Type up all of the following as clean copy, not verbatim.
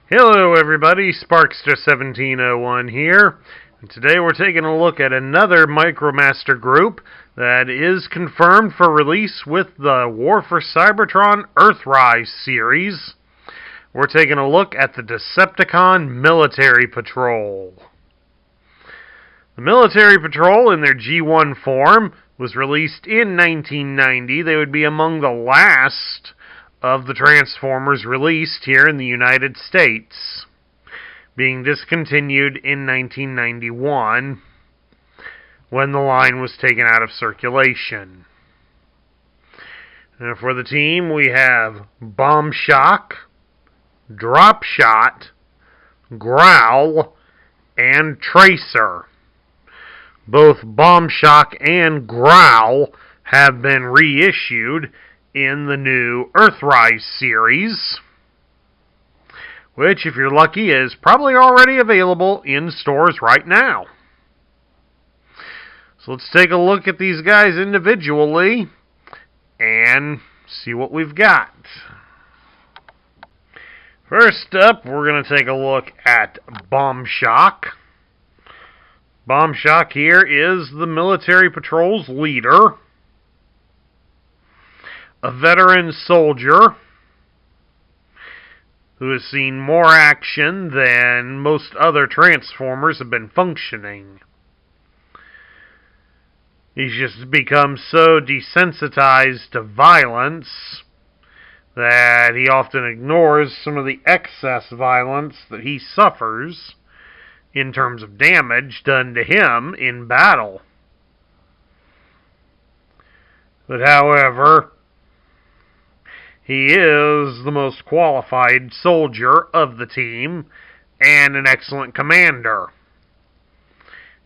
Hello everybody, Sparkster1701 here, and today we're taking a look at another MicroMaster group that is confirmed for release with the War for Cybertron Earthrise series. We're taking a look at the Decepticon Military Patrol. The Military Patrol in their G1 form was released in 1990. They would be among the last of the Transformers released here in the United States, being discontinued in 1991 when the line was taken out of circulation. And for the team, we have Bomb Shock, Dropshot, Gurl, and Tracer. Both Bomb Shock and Gurl have been reissued in the new Earthrise series, which, if you're lucky, is probably already available in stores right now. So let's take a look at these guys individually and see what we've got. First up, we're going to take a look at Bomb Shock. Bomb Shock here is the Military Patrol's leader, a veteran soldier who has seen more action than most other Transformers have been functioning. He's just become so desensitized to violence that he often ignores some of the excess violence that he suffers in terms of damage done to him in battle. But however, he is the most qualified soldier of the team and an excellent commander.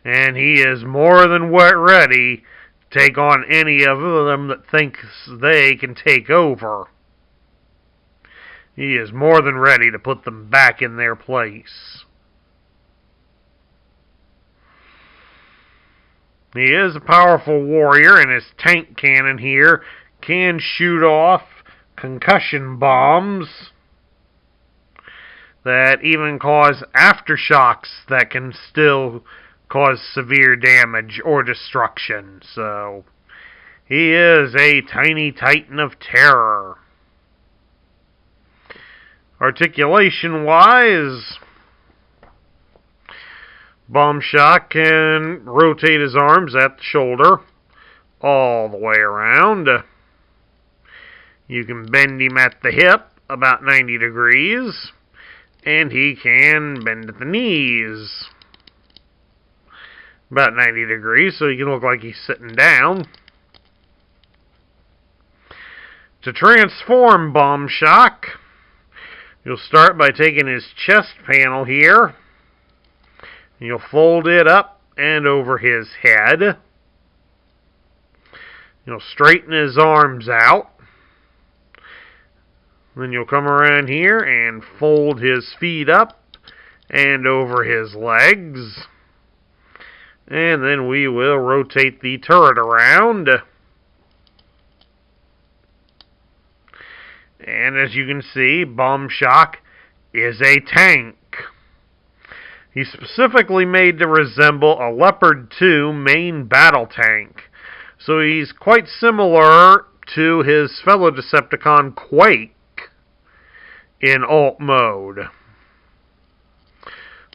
And he is more than ready to take on any of them that thinks they can take over. He is more than ready to put them back in their place. He is a powerful warrior, and his tank cannon here can shoot off concussion bombs that even cause aftershocks that can still cause severe damage or destruction. So he is a tiny titan of terror. Articulation-wise, Bomb Shock can rotate his arms at the shoulder all the way around. You can bend him at the hip about 90 degrees, and he can bend at the knees about 90 degrees, so he can look like he's sitting down. To transform Bomb Shock, you'll start by taking his chest panel here. You'll fold it up and over his head. You'll straighten his arms out. Then you'll come around here and fold his feet up and over his legs. And then we will rotate the turret around. And as you can see, Bomb Shock is a tank. He's specifically made to resemble a Leopard 2 main battle tank. So he's quite similar to his fellow Decepticon Quake in alt mode.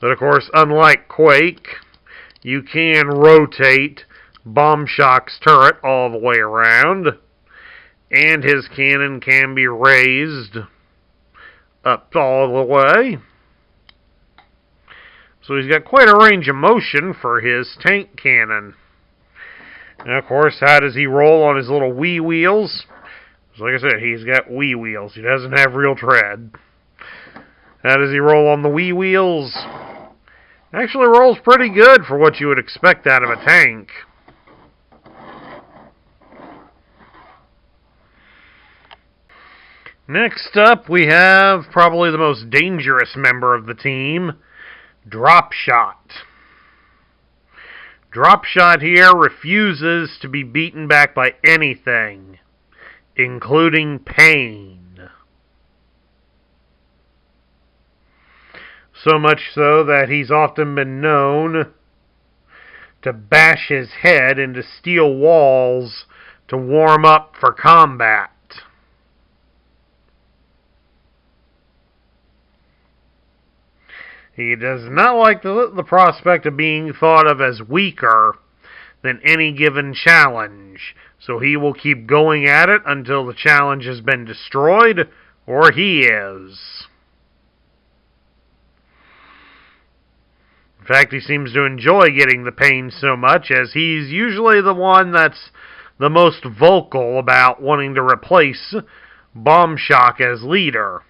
But of course, unlike Quake, you can rotate Bomb Shock's turret all the way around, and his cannon can be raised up all the way. So he's got quite a range of motion for his tank cannon. And of course, how does he roll on his little wee wheels? So like I said, he's got wee wheels. He doesn't have real tread. How does he roll on the wee wheels? Actually rolls pretty good for what you would expect out of a tank. Next up, we have probably the most dangerous member of the team, Dropshot. Dropshot here refuses to be beaten back by anything, including pain. So much so that he's often been known to bash his head into steel walls to warm up for combat. He does not like the prospect of being thought of as weaker than any given challenge, so he will keep going at it until the challenge has been destroyed, or he is. In fact, he seems to enjoy getting the pain so much, as he's usually the one that's the most vocal about wanting to replace Bombshock as leader,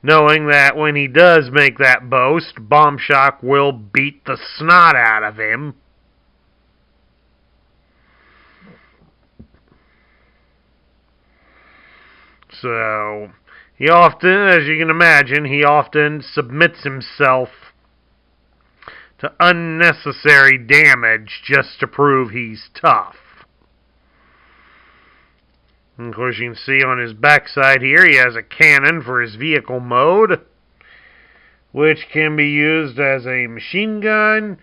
knowing that when he does make that boast, Bombshock will beat the snot out of him. So, he often, as you can imagine, he often submits himself to unnecessary damage just to prove he's tough. And of course, you can see on his backside here, he has a cannon for his vehicle mode, which can be used as a machine gun,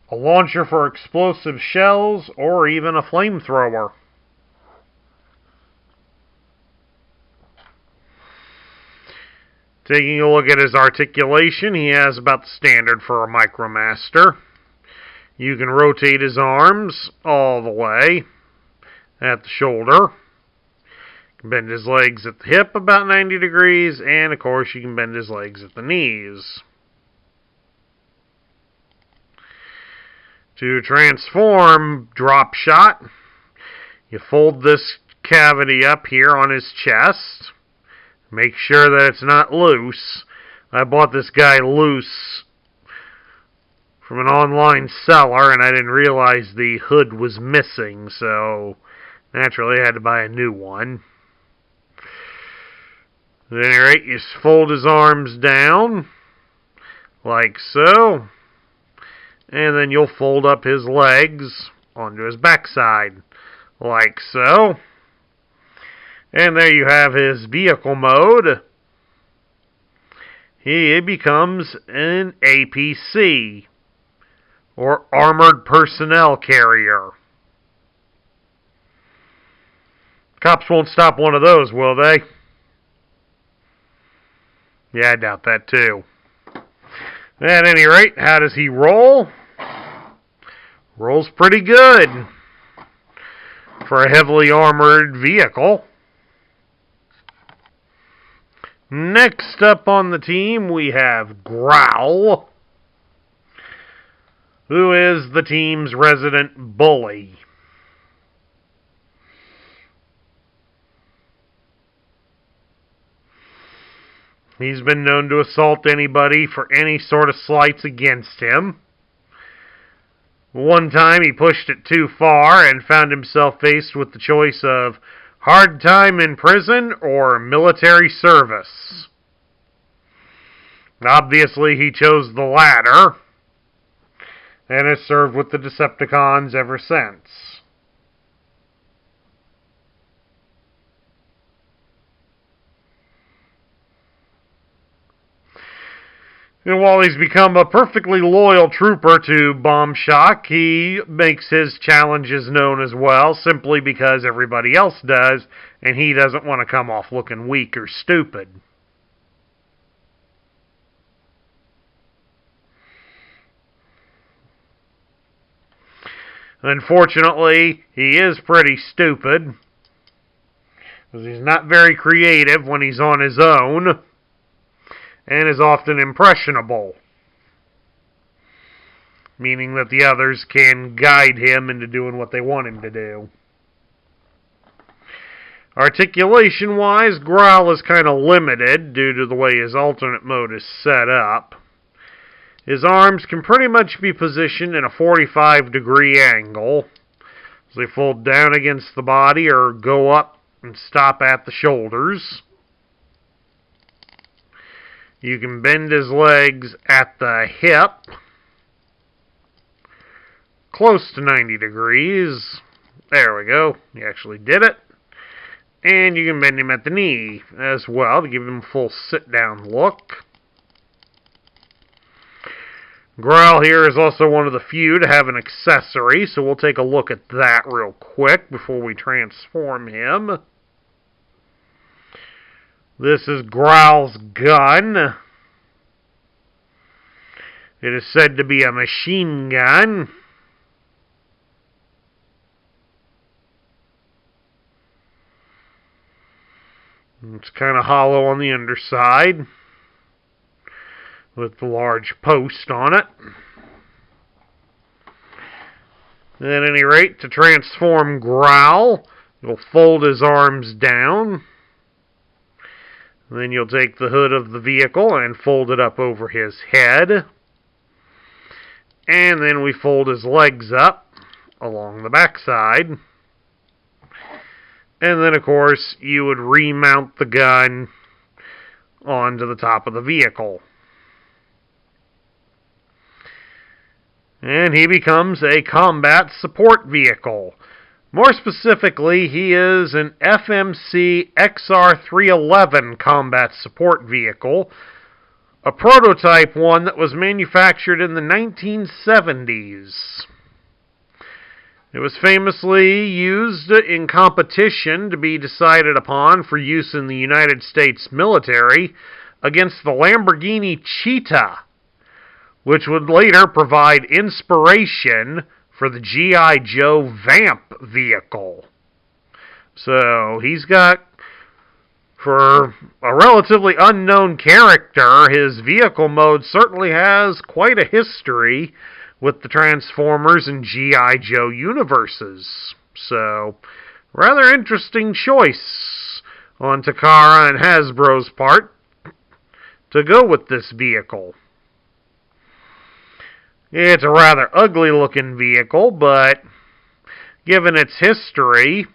a launcher for explosive shells, or even a flamethrower. Taking a look at his articulation, he has about the standard for a Micromaster. You can rotate his arms all the way at the shoulder. You can bend his legs at the hip about 90 degrees, and of course you can bend his legs at the knees. To transform Dropshot, you fold this cavity up here on his chest. Make sure that it's not loose. I bought this guy loose from an online seller, and I didn't realize the hood was missing, so naturally I had to buy a new one. At any rate, you fold his arms down, like so, and then you'll fold up his legs onto his backside, like so. And there you have his vehicle mode. He becomes an APC, or Armored Personnel Carrier. Cops won't stop one of those, will they? Yeah, I doubt that too. At any rate, how does he roll? Rolls pretty good for a heavily armored vehicle. Next up on the team, we have Gurl, who is the team's resident bully. He's been known to assault anybody for any sort of slights against him. One time he pushed it too far and found himself faced with the choice of hard time in prison or military service. Obviously, he chose the latter, and has served with the Decepticons ever since. And while he's become a perfectly loyal trooper to Bombshock, he makes his challenges known as well, simply because everybody else does, and he doesn't want to come off looking weak or stupid. Unfortunately, he is pretty stupid, because he's not very creative when he's on his own, and is often impressionable, meaning that the others can guide him into doing what they want him to do. Articulation-wise, Gurl is kind of limited due to the way his alternate mode is set up. His arms can pretty much be positioned in a 45-degree angle, so they fold down against the body or go up and stop at the shoulders. You can bend his legs at the hip, close to 90 degrees. There we go. He actually did it. And you can bend him at the knee as well to give him a full sit-down look. Gurl here is also one of the few to have an accessory, so we'll take a look at that real quick before we transform him. This is Growl's gun. It is said to be a machine gun. It's kind of hollow on the underside, with the large post on it. At any rate, to transform Growl, you'll fold his arms down. Then you'll take the hood of the vehicle and fold it up over his head. And then we fold his legs up along the backside. And then, of course, you would remount the gun onto the top of the vehicle. And he becomes a combat support vehicle. More specifically, he is an FMC XR311 combat support vehicle, a prototype one that was manufactured in the 1970s. It was famously used in competition to be decided upon for use in the United States military against the Lamborghini Cheetah, which would later provide inspiration for the G.I. Joe Vamp vehicle. So he's got, for a relatively unknown character, his vehicle mode certainly has quite a history with the Transformers and G.I. Joe universes. So, rather interesting choice on Takara and Hasbro's part to go with this vehicle. It's a rather ugly looking vehicle, but given its history,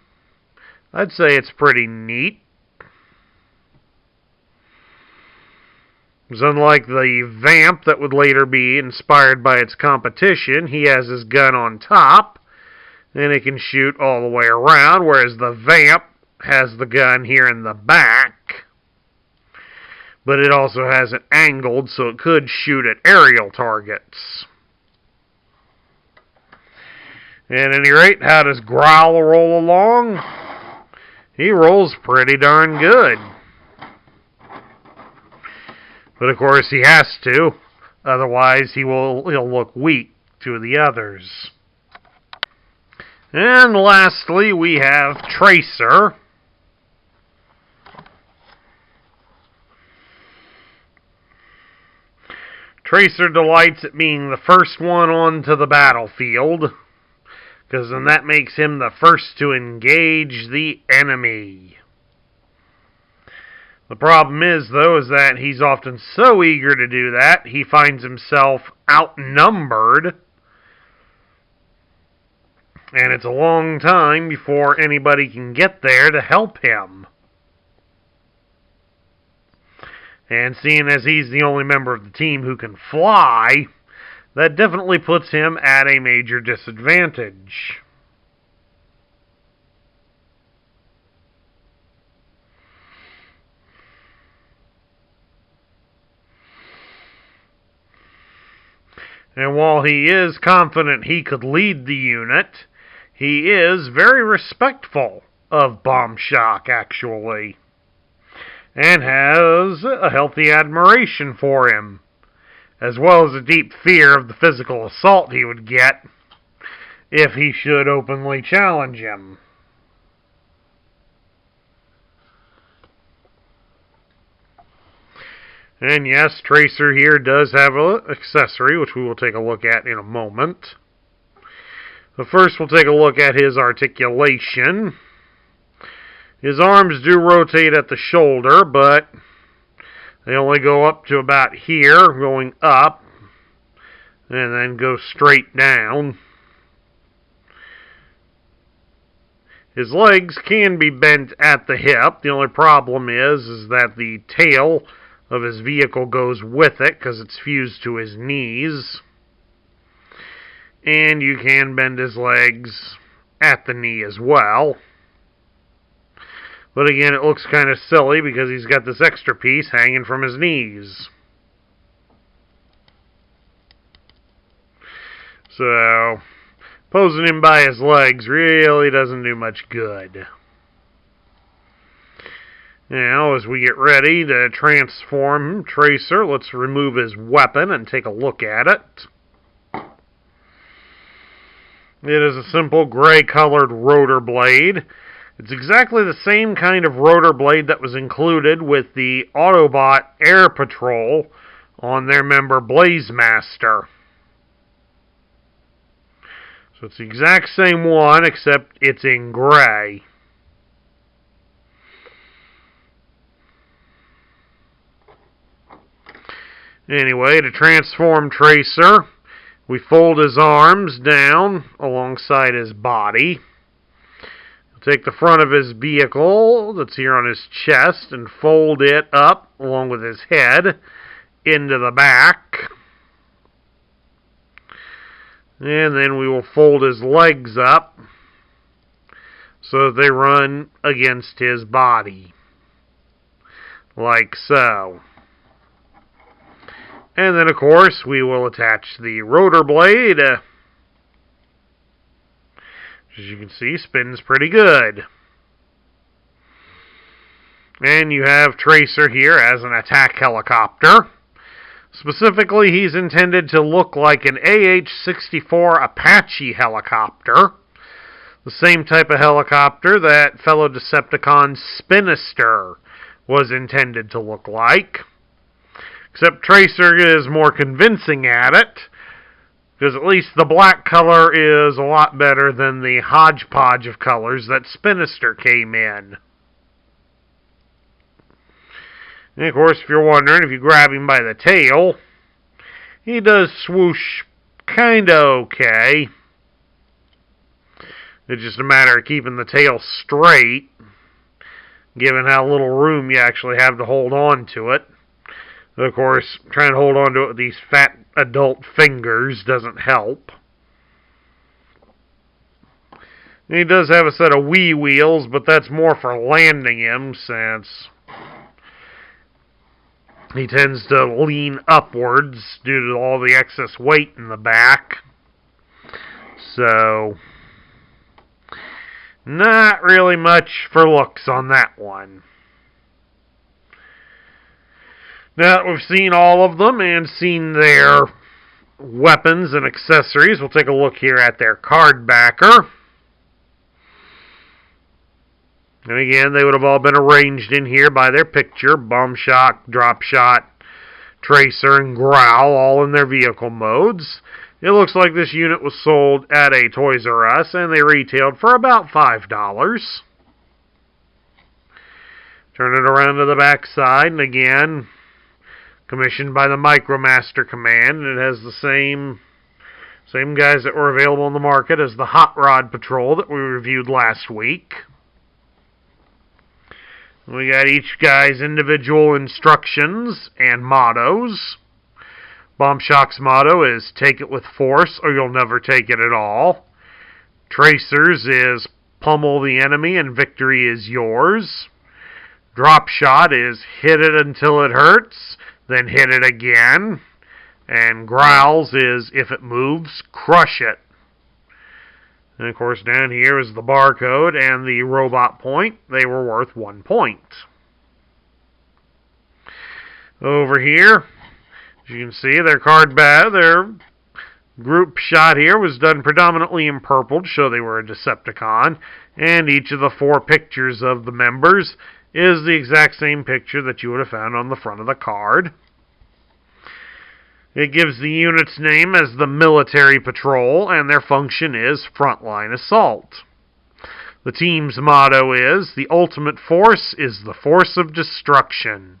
I'd say it's pretty neat. Because unlike the Vamp that would later be inspired by its competition, he has his gun on top, and it can shoot all the way around, whereas the Vamp has the gun here in the back. But it also has it angled, so it could shoot at aerial targets. At any rate, how does Growl roll along? He rolls pretty darn good. But of course he has to, otherwise he'll look weak to the others. And lastly, we have Tracer. Tracer delights at being the first one onto the battlefield, because then that makes him the first to engage the enemy. The problem is, though, is that he's often so eager to do that, he finds himself outnumbered, and it's a long time before anybody can get there to help him. And seeing as he's the only member of the team who can fly, that definitely puts him at a major disadvantage. And while he is confident he could lead the unit, he is very respectful of Bomb Shock, actually, and has a healthy admiration for him, as well as a deep fear of the physical assault he would get if he should openly challenge him. And yes, Tracer here does have an accessory, which we will take a look at in a moment. But first we'll take a look at his articulation. His arms do rotate at the shoulder, but they only go up to about here, going up, and then go straight down. His legs can be bent at the hip. The only problem is that the tail of his vehicle goes with it because it's fused to his knees. And you can bend his legs at the knee as well. But again, it looks kind of silly because he's got this extra piece hanging from his knees. So, posing him by his legs really doesn't do much good. Now, as we get ready to transform Tracer, let's remove his weapon and take a look at it. It is a simple gray-colored rotor blade. It's exactly the same kind of rotor blade that was included with the Autobot Air Patrol on their member Blazemaster. So it's the exact same one, except it's in gray. Anyway, to transform Tracer, we fold his arms down alongside his body. We'll take the front of his vehicle that's here on his chest and fold it up along with his head into the back. And then we will fold his legs up so that they run against his body. Like so. And then, of course, we will attach the rotor blade. As you can see, spins pretty good. And you have Tracer here as an attack helicopter. Specifically, he's intended to look like an AH-64 Apache helicopter. The same type of helicopter that fellow Decepticon Spinister was intended to look like. Except Tracer is more convincing at it, because at least the black color is a lot better than the hodgepodge of colors that Spinister came in. And of course, if you're wondering, if you grab him by the tail, he does swoosh kinda okay. It's just a matter of keeping the tail straight, given how little room you actually have to hold on to it. Of course, trying to hold on to it with these fat adult fingers doesn't help. And he does have a set of wee wheels, but that's more for landing him, since he tends to lean upwards due to all the excess weight in the back. So, not really much for looks on that one. Now that we've seen all of them and seen their weapons and accessories, we'll take a look here at their card backer. And again, they would have all been arranged in here by their picture. Bombshot, Dropshot, Tracer, and Gurl, all in their vehicle modes. It looks like this unit was sold at a Toys R Us, and they retailed for about $5. Turn it around to the back side, and again, commissioned by the Micromaster Command. It has the same guys that were available on the market as the Hot Rod Patrol that we reviewed last week. We got each guy's individual instructions and mottos. Bombshot's motto is, "Take it with force or you'll never take it at all." Tracer's is, "Pummel the enemy and victory is yours." Dropshot is, "Hit it until it hurts, then hit it again." And Growl's is, "If it moves, crush it." And of course down here is the barcode and the robot point. They were worth 1 point. Over here, as you can see, their group shot here was done predominantly in purple to show they were a Decepticon. And each of the 4 pictures of the members is the exact same picture that you would have found on the front of the card. It gives the unit's name as the Military Patrol, and their function is Frontline Assault. The team's motto is, "The ultimate force is the force of destruction."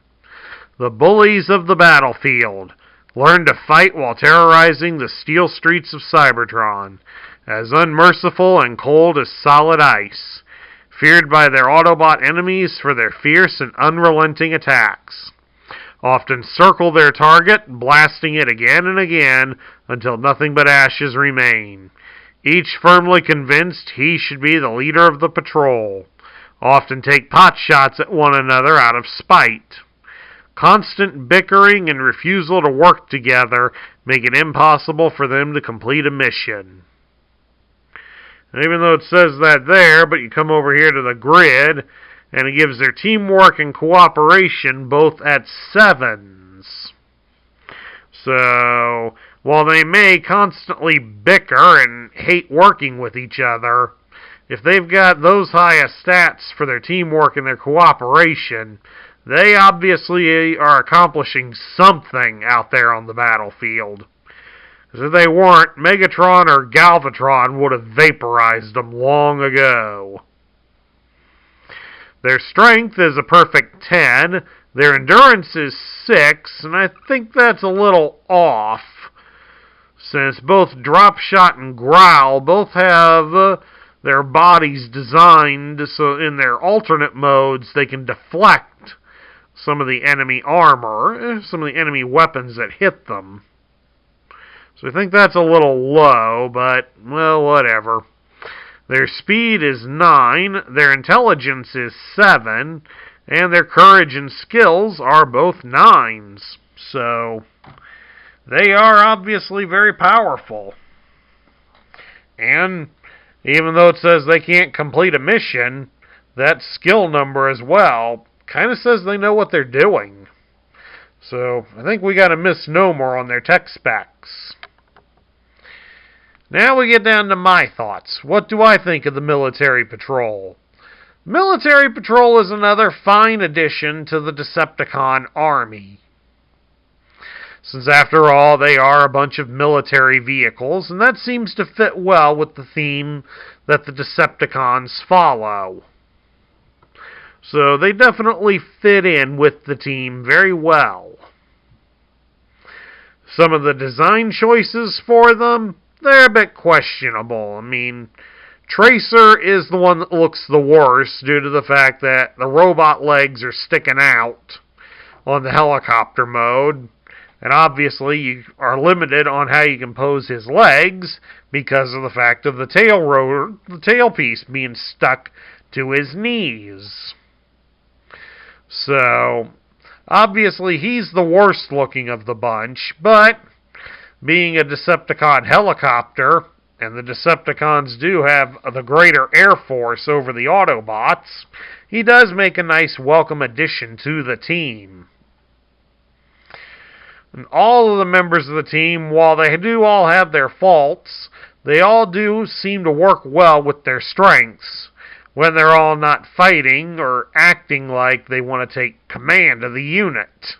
The bullies of the battlefield learn to fight while terrorizing the steel streets of Cybertron, as unmerciful and cold as solid ice, feared by their Autobot enemies for their fierce and unrelenting attacks. Often circle their target, blasting it again and again until nothing but ashes remain. Each firmly convinced he should be the leader of the patrol. Often take pot shots at one another out of spite. constant bickering and refusal to work together make it impossible for them to complete a mission. And even though it says that there, but you come over here to the grid, and it gives their teamwork and cooperation both at 7s. So, while they may constantly bicker and hate working with each other, if they've got those highest stats for their teamwork and their cooperation, they obviously are accomplishing something out there on the battlefield. Because if they weren't, Megatron or Galvatron would have vaporized them long ago. Their strength is a perfect 10. Their endurance is 6, and I think that's a little off, since both Dropshot and Gurl both have their bodies designed so in their alternate modes they can deflect some of the enemy armor, some of the enemy weapons that hit them. So I think that's a little low, but, well, whatever. Their speed is 9, their intelligence is 7, and their courage and skills are both 9s. So, they are obviously very powerful. And, even though it says they can't complete a mission, that skill number as well kind of says they know what they're doing. So, I think we got a misnomer on their tech specs. Now we get down to my thoughts. What do I think of the Military Patrol? Military Patrol is another fine addition to the Decepticon army. Since after all, they are a bunch of military vehicles, and that seems to fit well with the theme that the Decepticons follow. So they definitely fit in with the team very well. Some of the design choices for them, they're a bit questionable. I mean, Tracer is the one that looks the worst due to the fact that the robot legs are sticking out on the helicopter mode. And obviously you are limited on how you can pose his legs because of the fact of the tail rotor, the tailpiece being stuck to his knees. So, obviously he's the worst looking of the bunch, but being a Decepticon helicopter, and the Decepticons do have the greater air force over the Autobots, he does make a nice welcome addition to the team. And all of the members of the team, while they do all have their faults, they all do seem to work well with their strengths when they're all not fighting or acting like they want to take command of the unit.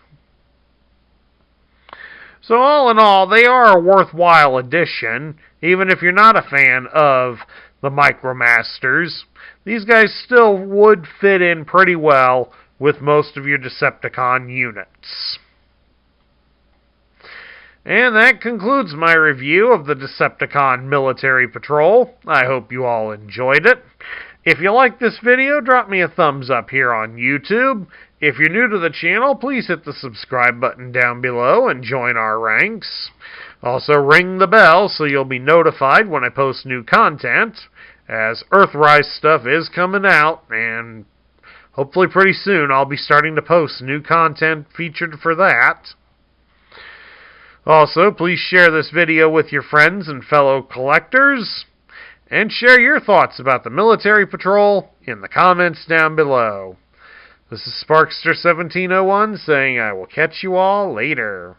So all in all, they are a worthwhile addition, even if you're not a fan of the Micromasters. These guys still would fit in pretty well with most of your Decepticon units. And that concludes my review of the Decepticon Military Patrol. I hope you all enjoyed it. If you liked this video, drop me a thumbs up here on YouTube. If you're new to the channel, please hit the subscribe button down below and join our ranks. Also, ring the bell so you'll be notified when I post new content, as Earthrise stuff is coming out, and hopefully pretty soon I'll be starting to post new content featured for that. Also, please share this video with your friends and fellow collectors, and share your thoughts about the Military Patrol in the comments down below. This is Sparkster1701 saying I will catch you all later.